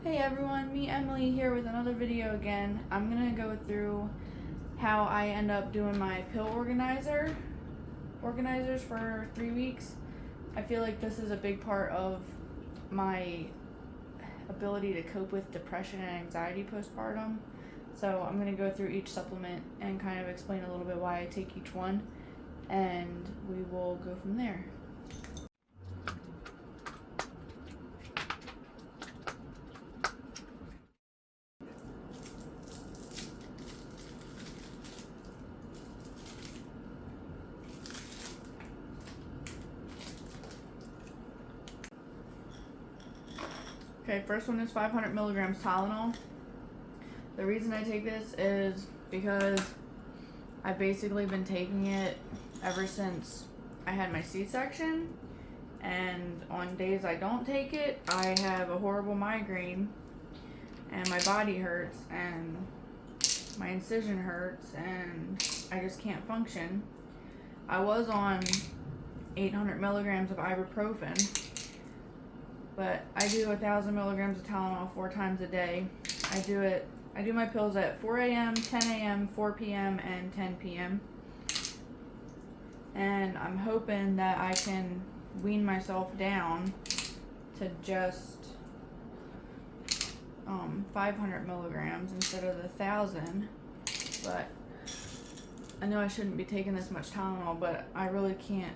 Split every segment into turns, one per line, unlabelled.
Hey everyone, me Emily here with another video again. I'm gonna go through how I end up doing my pill organizers for 3 weeks. I feel like this is a big part of my ability to cope with depression and anxiety postpartum. So I'm gonna go through each supplement and kind of explain a little bit why I take each one, and we will go from there. Okay, first one is 500 milligrams Tylenol. The reason I take this is because I've basically been taking it ever since I had my C-section, and on days I don't take it, I have a horrible migraine, and my body hurts, and my incision hurts, and I just can't function. I was on 800 milligrams of ibuprofen, but I do 1,000 milligrams of Tylenol 4 times a day. I do my pills at 4 a.m., 10 a.m., 4 p.m., and 10 p.m. And I'm hoping that I can wean myself down to just 500 milligrams instead of the 1,000. But I know I shouldn't be taking this much Tylenol, but I really can't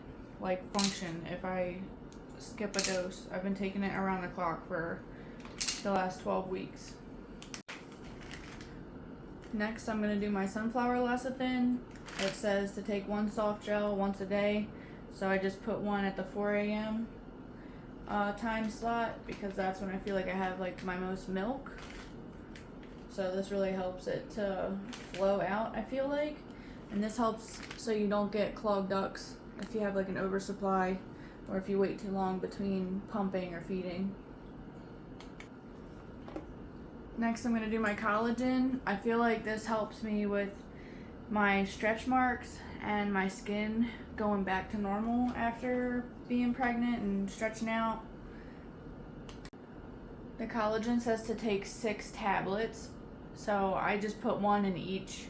function if I skip a dose. I've been taking it around the clock for the last 12 weeks. Next, I'm going to do my sunflower lecithin. It says to take 1 soft gel once a day, so I just put 1 at the 4 a.m. Time slot because that's when I feel like I have my most milk. So this really helps it to flow out, I feel like. And this helps so you don't get clogged ducts if you have an oversupply, or if you wait too long between pumping or feeding. Next, I'm going to do my collagen. I feel like this helps me with my stretch marks and my skin going back to normal after being pregnant and stretching out. The collagen says to take 6 tablets, so I just put 1 in each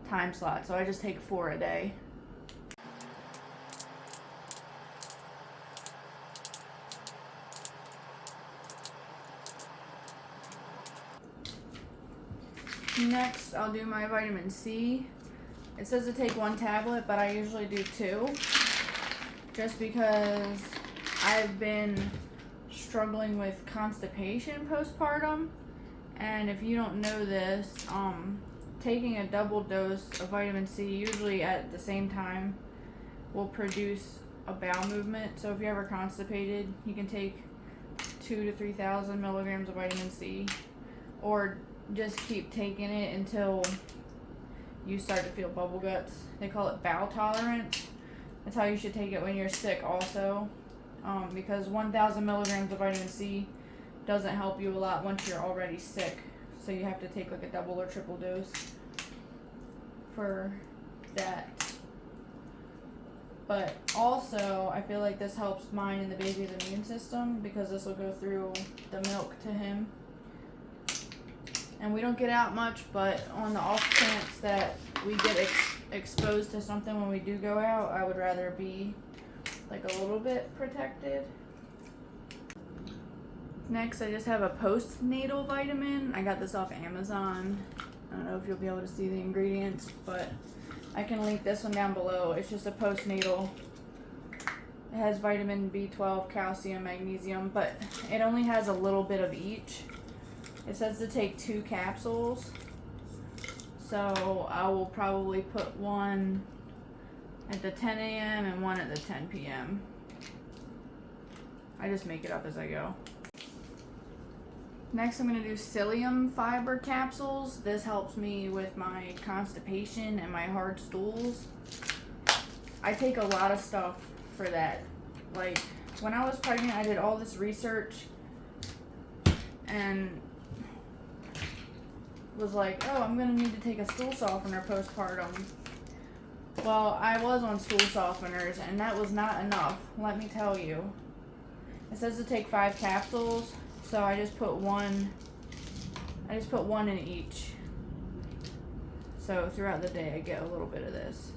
time slot, so I just take 4 a day. Next, I'll do my vitamin C. It says to take 1 tablet, but I usually do 2, just because I've been struggling with constipation postpartum. And if you don't know this, taking a double dose of vitamin C, usually at the same time, will produce a bowel movement. So if you're ever constipated, you can take 2,000 to 3,000 milligrams of vitamin C, or just keep taking it until you start to feel bubble guts. They call it bowel tolerance. That's how you should take it when you're sick also, because 1,000 milligrams of vitamin C doesn't help you a lot once you're already sick. So you have to take a double or triple dose for that. But also, I feel like this helps mine and the baby's immune system, because this will go through the milk to him. And we don't get out much, but on the off chance that we get exposed to something when we do go out, I would rather be a little bit protected. Next, I just have a postnatal vitamin. I got this off Amazon. I don't know if you'll be able to see the ingredients, but I can link this one down below. It's just a postnatal. It has vitamin B12, calcium, magnesium, but it only has a little bit of each. It says to take 2 capsules, so I will probably put 1 at the 10 a.m. and 1 at the 10 p.m. I just make it up as I go. Next, I'm going to do psyllium fiber capsules. This helps me with my constipation and my hard stools. I take a lot of stuff for that. When I was pregnant, I did all this research and was oh, I'm gonna need to take a stool softener postpartum. Well, I was on stool softeners, and that was not enough, let me tell you. It says to take 5 capsules, so I just put 1 I just put one in each. So throughout the day I get a little bit of this.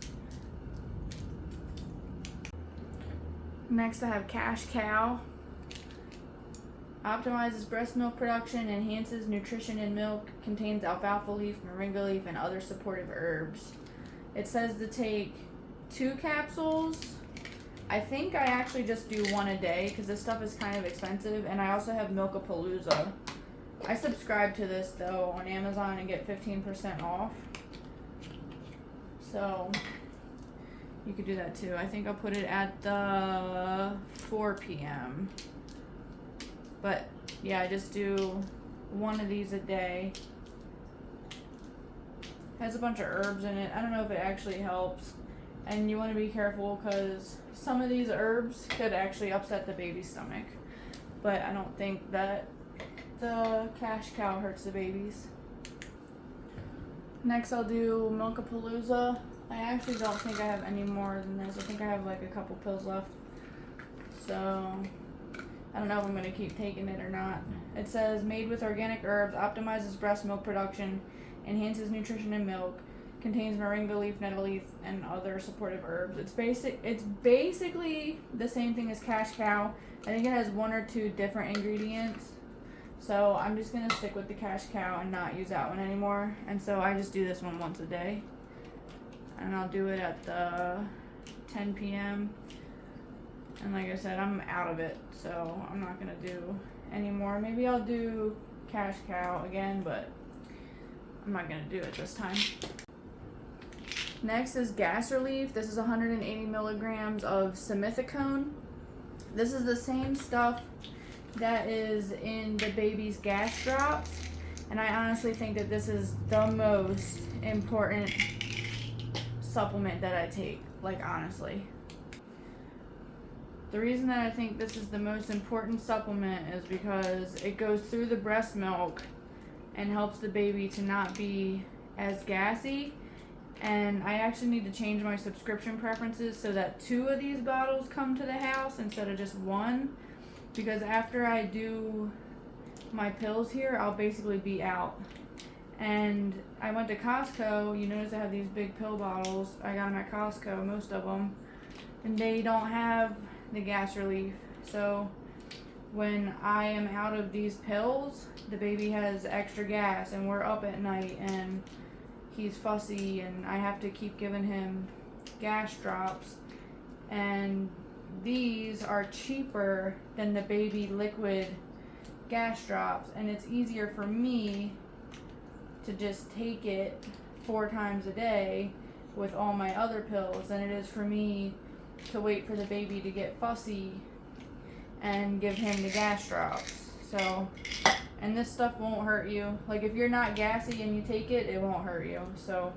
Next I have Cash Cow. Optimizes breast milk production, enhances nutrition in milk, contains alfalfa leaf, moringa leaf, and other supportive herbs. It says to take 2 capsules. I think I actually just do 1 a day because this stuff is kind of expensive. And I also have Milkapalooza. I subscribe to this though on Amazon and get 15% off. So you could do that too. I think I'll put it at the 4 p.m. But yeah, I just do 1 of these a day. Has a bunch of herbs in it. I don't know if it actually helps. And you want to be careful because some of these herbs could actually upset the baby's stomach. But I don't think that the Cash Cow hurts the babies. Next I'll do Milkapalooza. I actually don't think I have any more than this. I think I have like a couple pills left. So I don't know if I'm going to keep taking it or not. It says, made with organic herbs, optimizes breast milk production, enhances nutrition in milk, contains moringa leaf, nettle leaf, and other supportive herbs. It's basically the same thing as Cash Cow. I think it has 1 or 2 different ingredients. So I'm just going to stick with the Cash Cow and not use that one anymore. And so I just do this one once a day. And I'll do it at the 10 p.m. And like I said, I'm out of it, so I'm not going to do any more. Maybe I'll do Cash Cow again, but I'm not going to do it this time. Next is Gas Relief. This is 180 milligrams of simethicone. This is the same stuff that is in the baby's gas drops. And I honestly think that this is the most important supplement that I take. Like, honestly. The reason that I think this is the most important supplement is because it goes through the breast milk and helps the baby to not be as gassy. And I actually need to change my subscription preferences so that 2 of these bottles come to the house instead of just 1. Because after I do my pills here, I'll basically be out. And I went to Costco. You notice I have these big pill bottles. I got them at Costco, most of them. And they don't have the gas relief. So when I am out of these pills, the baby has extra gas and we're up at night and he's fussy and I have to keep giving him gas drops. And these are cheaper than the baby liquid gas drops, and it's easier for me to just take it 4 times a day with all my other pills than it is for me to wait for the baby to get fussy and give him the gas drops. So, and this stuff won't hurt you. Like, if you're not gassy and you take it, it won't hurt you. So,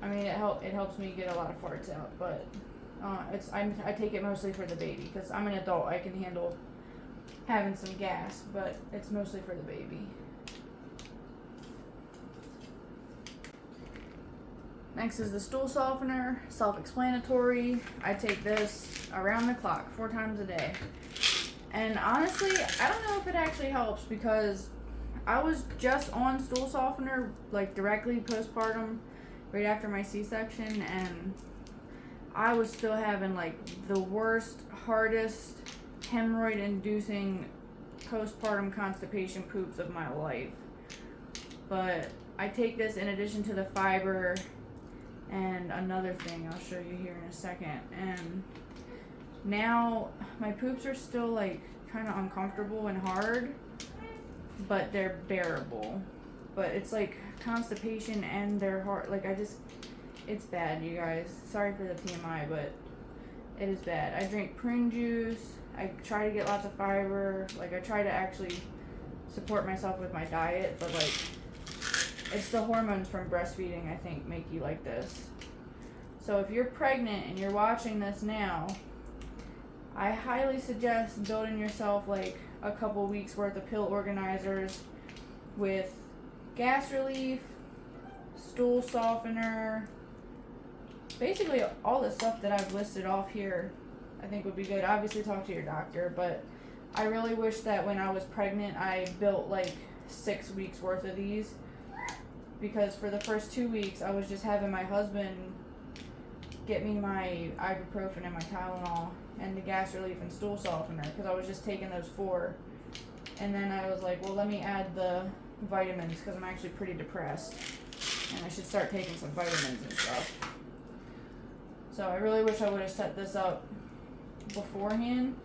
I mean, it helps me get a lot of farts out, but I take it mostly for the baby because I'm an adult. I can handle having some gas, but it's mostly for the baby. Next is the stool softener, self-explanatory. I take this around the clock, 4 times a day. And honestly, I don't know if it actually helps because I was just on stool softener like directly postpartum, right after my C-section, and I was still having like the worst, hardest, hemorrhoid-inducing postpartum constipation poops of my life. But I take this in addition to the fiber and another thing I'll show you here in a second. And now my poops are still like kind of uncomfortable and hard, but they're bearable. But it's like constipation and they're hard. Like it's bad, you guys. Sorry for the TMI, but it is bad. I drink prune juice. I try to get lots of fiber. Like, I try to actually support myself with my diet, but like, it's the hormones from breastfeeding, I think, make you like this. So if you're pregnant and you're watching this now, I highly suggest building yourself like a couple weeks worth of pill organizers with gas relief, stool softener, basically all the stuff that I've listed off here. I think would be good. Obviously talk to your doctor, but I really wish that when I was pregnant, I built like 6 weeks worth of these, because for the first 2 weeks, I was just having my husband get me my ibuprofen and my Tylenol and the gas relief and stool softener, because I was just taking those 4. And then I was like, well, let me add the vitamins, because I'm actually pretty depressed and I should start taking some vitamins and stuff. So I really wish I would have set this up beforehand.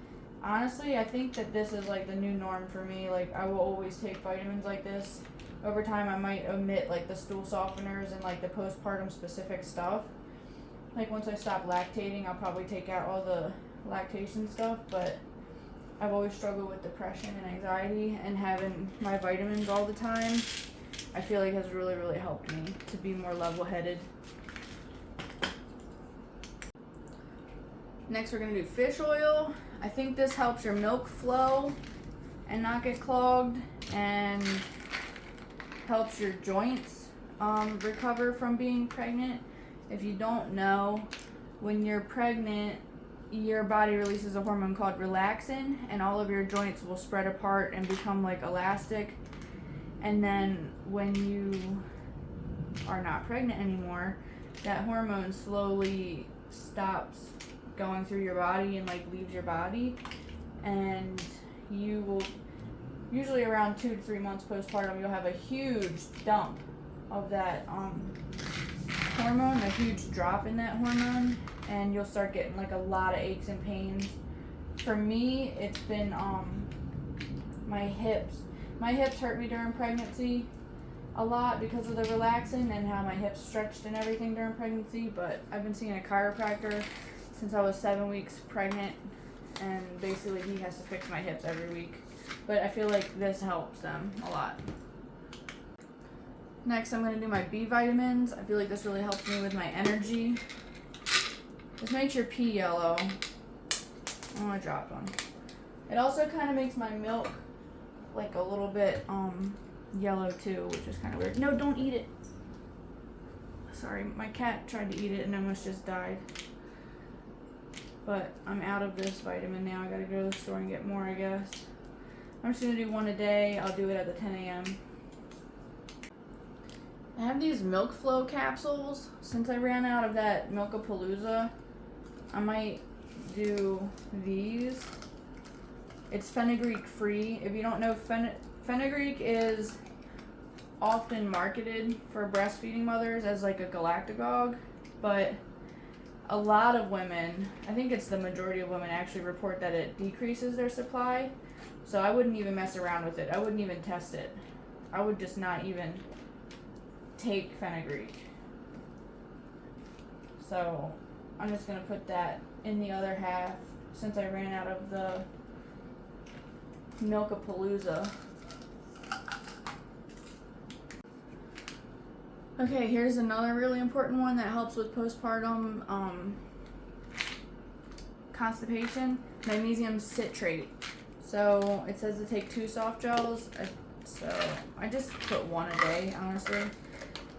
Honestly, I think that this is like the new norm for me. Like, I will always take vitamins like this. Over time, I might omit like the stool softeners and like the postpartum specific stuff. Like, once I stop lactating, I'll probably take out all the lactation stuff, but I've always struggled with depression and anxiety, and having my vitamins all the time, I feel like has really, really helped me to be more level-headed. Next, we're going to do fish oil. I think this helps your milk flow and not get clogged, and helps your joints recover from being pregnant. If you don't know, when you're pregnant, your body releases a hormone called relaxin, and all of your joints will spread apart and become like elastic. And then when you are not pregnant anymore, that hormone slowly stops going through your body and like leaves your body, and you will usually around 2 to 3 months postpartum, you'll have a huge dump of that hormone, a huge drop in that hormone, and you'll start getting like a lot of aches and pains. For me, it's been my hips. My hips hurt me during pregnancy a lot because of the relaxin and how my hips stretched and everything during pregnancy, but I've been seeing a chiropractor since I was 7 weeks pregnant, and basically he has to fix my hips every week. But I feel like this helps them a lot. Next, I'm going to do my B vitamins. I feel like this really helps me with my energy. This makes your pee yellow. Oh, I dropped one. It also kind of makes my milk like a little bit yellow too, which is kind of weird. No, don't eat it. Sorry, my cat tried to eat it and almost just died. But I'm out of this vitamin now. I gotta go to the store and get more, I guess. I'm just gonna do one a day. I'll do it at the 10 a.m. I have these milk flow capsules. Since I ran out of that Milkapalooza, I might do these. It's fenugreek free. If you don't know, fenugreek is often marketed for breastfeeding mothers as like a galactagogue, but a lot of women, I think it's the majority of women, actually report that it decreases their supply. So I wouldn't even mess around with it. I wouldn't even test it. I would just not even take fenugreek. So I'm just going to put that in the other half since I ran out of the Milkapalooza. Okay, here's another really important one that helps with postpartum constipation, magnesium citrate. So it says to take 2 soft gels. So I just put 1 a day, honestly.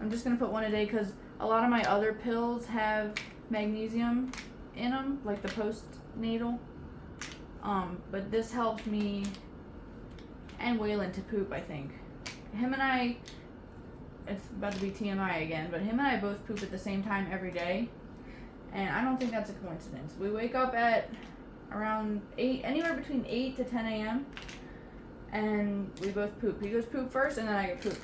I'm just going to put 1 a day because a lot of my other pills have magnesium in them, like the postnatal. But this helps me and Waylon to poop, I think. Him and I, it's about to be TMI again, but him and I both poop at the same time every day. And I don't think that's a coincidence. We wake up at around 8, anywhere between 8 to 10 a.m. and we both poop. He goes poop first and then I get poop.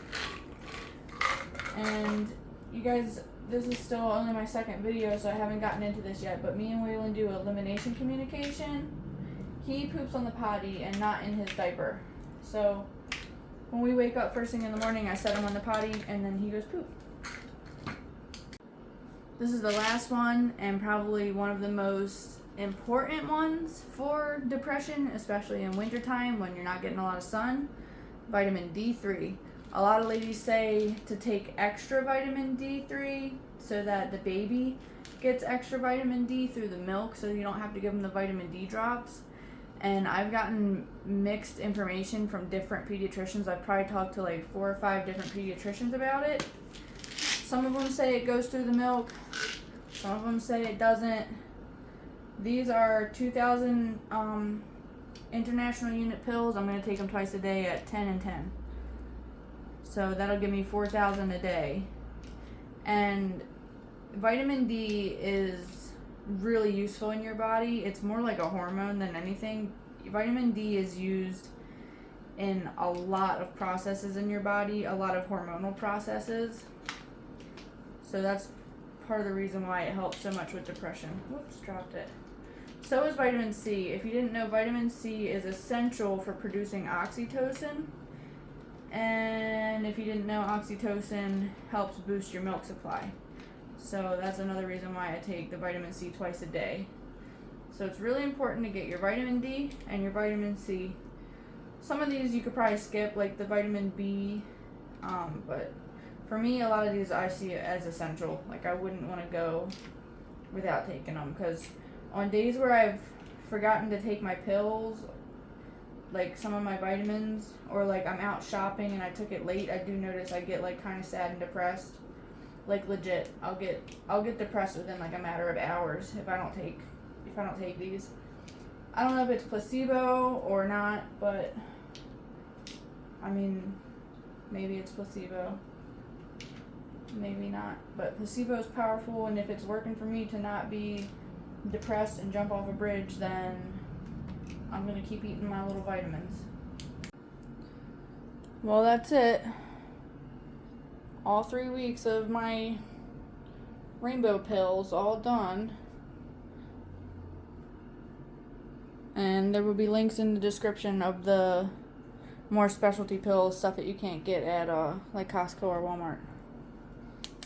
And you guys, this is still only my 2nd video, so I haven't gotten into this yet, but me and Waylon do elimination communication. He poops on the potty and not in his diaper. So when we wake up first thing in the morning, I set him on the potty and then he goes poop. This is the last one and probably one of the most important ones for depression, especially in wintertime when you're not getting a lot of sun. Vitamin D3. A lot of ladies say to take extra vitamin D3 so that the baby gets extra vitamin D through the milk, so you don't have to give them the vitamin D drops. And I've gotten mixed information from different pediatricians. I've probably talked to like 4 or 5 different pediatricians about it. Some of them say it goes through the milk. Some of them say it doesn't. These are 2,000 international unit pills, I'm going to take them twice a day at 10 and 10. So that'll give me 4,000 a day. And vitamin D is really useful in your body. It's more like a hormone than anything. Vitamin D is used in a lot of processes in your body, a lot of hormonal processes. So that's part of the reason why it helps so much with depression. Whoops, dropped it. So is vitamin C. If you didn't know, vitamin C is essential for producing oxytocin. And if you didn't know, oxytocin helps boost your milk supply. So that's another reason why I take the vitamin C twice a day. So it's really important to get your vitamin D and your vitamin C. Some of these you could probably skip, like the vitamin B, but for me, a lot of these I see as essential. Like, I wouldn't want to go without taking them, because on days where I've forgotten to take my pills, like some of my vitamins, or like I'm out shopping and I took it late, I do notice I get like kind of sad and depressed. Like, legit, I'll get depressed within like a matter of hours if I don't take these. I don't know if it's placebo or not, but I mean, maybe it's placebo, maybe not. But placebo is powerful, and if it's working for me to not be depressed and jump off a bridge, then I'm gonna keep eating my little vitamins. Well, that's it. All 3 weeks of my rainbow pills all done. And there will be links in the description of the more specialty pills, stuff that you can't get at like Costco or Walmart.